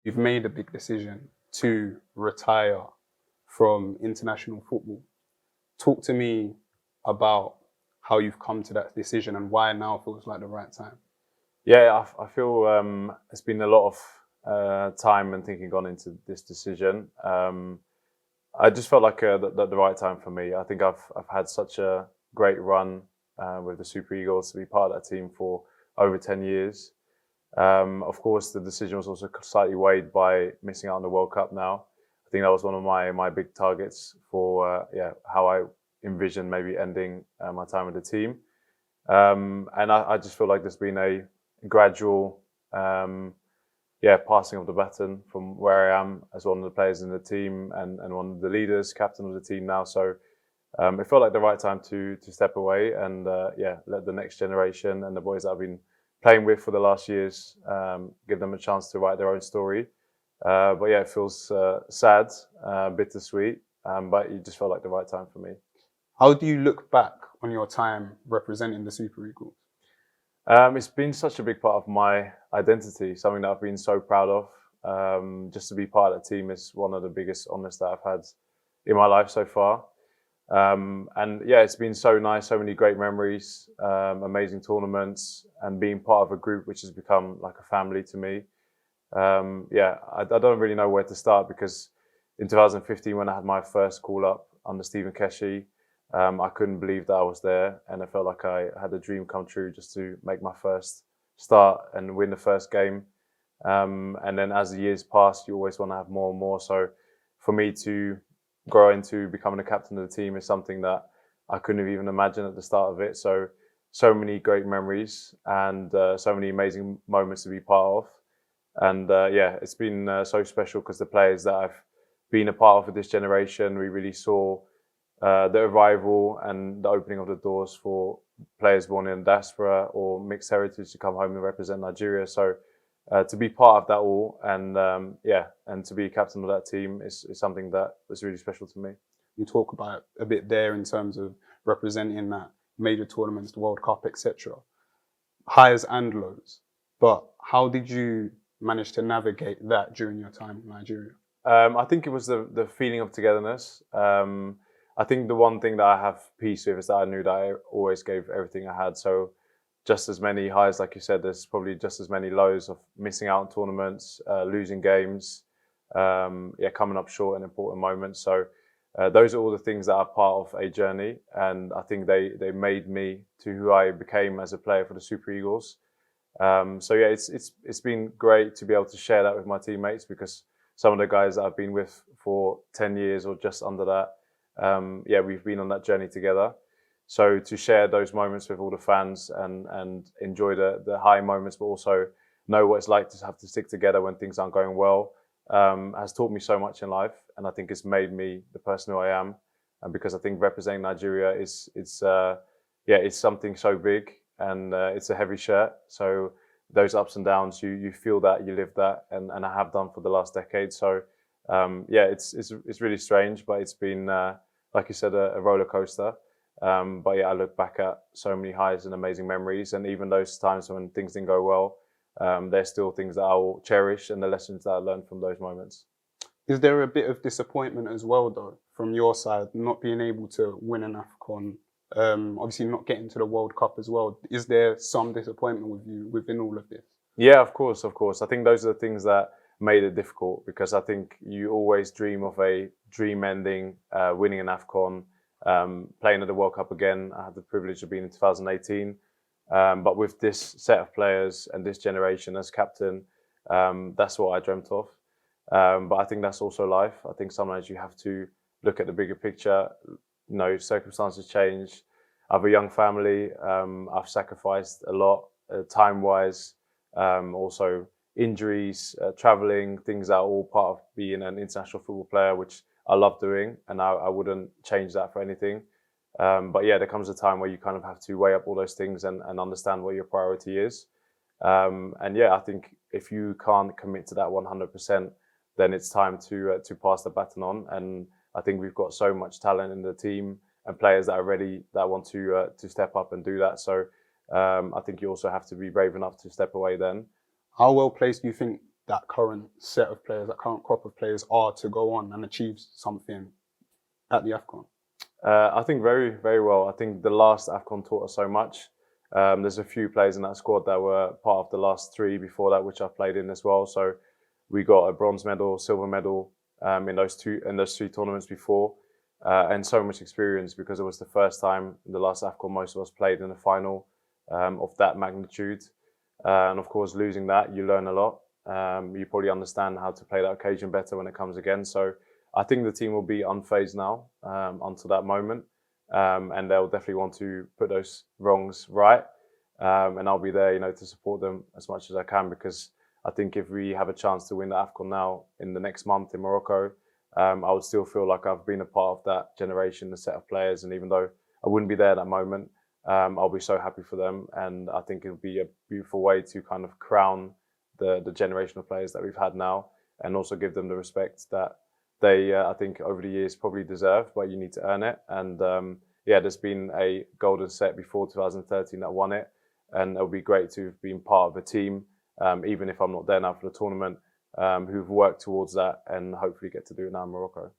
You've made a big decision to retire from international football. Talk to me about how you've come to that decision and why now feels like the right time. Yeah, I feel there's been a lot of time and thinking gone into this decision. I just felt like the right time for me. I think I've had such a great run with the Super Eagles to be part of that team for over 10 years. Of course, the decision was also slightly weighed by missing out on the World Cup now. I think that was one of my big targets for how I envisioned maybe ending my time with the team. And I just feel like there's been a gradual passing of the baton from where I am as one of the players in the team and one of the leaders, captain of the team now. So it felt like the right time to step away and let the next generation and the boys that I've been playing with for the last years, give them a chance to write their own story. But yeah, it feels sad, bittersweet, but it just felt like the right time for me. How do you look back on your time representing the Super Eagles? It's been such a big part of my identity, something that I've been so proud of. Just to be part of the team is one of the biggest honours that I've had in my life so far. And yeah, it's been so nice, so many great memories, amazing tournaments, and being part of a group which has become like a family to me. I don't really know where to start because in 2015, when I had my first call up under Stephen Keshi, I couldn't believe that I was there, and I felt like I had a dream come true just to make my first start and win the first game. And then as the years pass, you always want to have more and more. So for me to grow into becoming the captain of the team is something that I couldn't have even imagined at the start of it. So many great memories and so many amazing moments to be part of. And it's been so special because the players that I've been a part of with this generation, we really saw the arrival and the opening of the doors for players born in diaspora or mixed heritage to come home and represent Nigeria. So to be part of that all and and to be captain of that team is something that was really special to me. You talk about a bit there in terms of representing that major tournaments, the World Cup, etc. Highs and lows. But how did you manage to navigate that during your time in Nigeria? I think it was the feeling of togetherness. I think the one thing that I have peace with is that I knew that I always gave everything I had. So just as many highs, like you said, there's probably just as many lows of missing out on tournaments, losing games, coming up short in important moments. So those are all the things that are part of a journey. And I think they made me to who I became as a player for the Super Eagles. It's been great to be able to share that with my teammates because some of the guys that I've been with for 10 years or just under that, we've been on that journey together. So to share those moments with all the fans and enjoy the high moments, but also know what it's like to have to stick together when things aren't going well, has taught me so much in life. And I think it's made me the person who I am. And because I think representing Nigeria it's something so big and it's a heavy shirt. So those ups and downs, you feel that, you live that, and I have done for the last decade. So it's really strange, but it's been, like you said, a roller coaster. But yeah, I look back at so many highs and amazing memories, and even those times when things didn't go well, there's still things that I will cherish and the lessons that I learned from those moments. Is there a bit of disappointment as well, though, from your side, not being able to win an AFCON? Obviously, not getting to the World Cup as well. Is there some disappointment with you within all of this? Yeah, of course. I think those are the things that made it difficult because I think you always dream of a dream ending, winning an AFCON, playing at the World Cup again. I had the privilege of being in 2018. But with this set of players and this generation as captain, that's what I dreamt of. But I think that's also life. I think sometimes you have to look at the bigger picture. You know, circumstances change. I have a young family. I've sacrificed a lot, time-wise. Also injuries, traveling, things that are all part of being an international football player, which I love doing, and I wouldn't change that for anything. But yeah, there comes a time where you kind of have to weigh up all those things and understand what your priority is. And yeah, I think if you can't commit to that 100%, then it's time to pass the baton on. And I think we've got so much talent in the team and players that are ready, that want to step up and do that. So I think you also have to be brave enough to step away then. How well placed do you think that current set of players, that current crop of players are to go on and achieve something at the AFCON? I think very, very well. I think the last AFCON taught us so much. There's a few players in that squad that were part of the last 3 before that, which I played in as well. So we got a bronze medal, silver medal in those 3 tournaments before, and so much experience because it was the first time in the last AFCON most of us played in a final of that magnitude. And of course, losing that, you learn a lot. You probably understand how to play that occasion better when it comes again. So I think the team will be unfazed now until that moment. And they'll definitely want to put those wrongs right. And I'll be there, to support them as much as I can, because I think if we have a chance to win the AFCON now in the next month in Morocco, I would still feel like I've been a part of that generation, the set of players. And even though I wouldn't be there at that moment, I'll be so happy for them. And I think it'll be a beautiful way to kind of crown the generation of players that we've had now, and also give them the respect that they, I think, over the years probably deserve, but you need to earn it. And there's been a golden set before 2013 that won it, and it'll be great to have been part of a team, even if I'm not there now for the tournament, who've worked towards that and hopefully get to do it now in Morocco.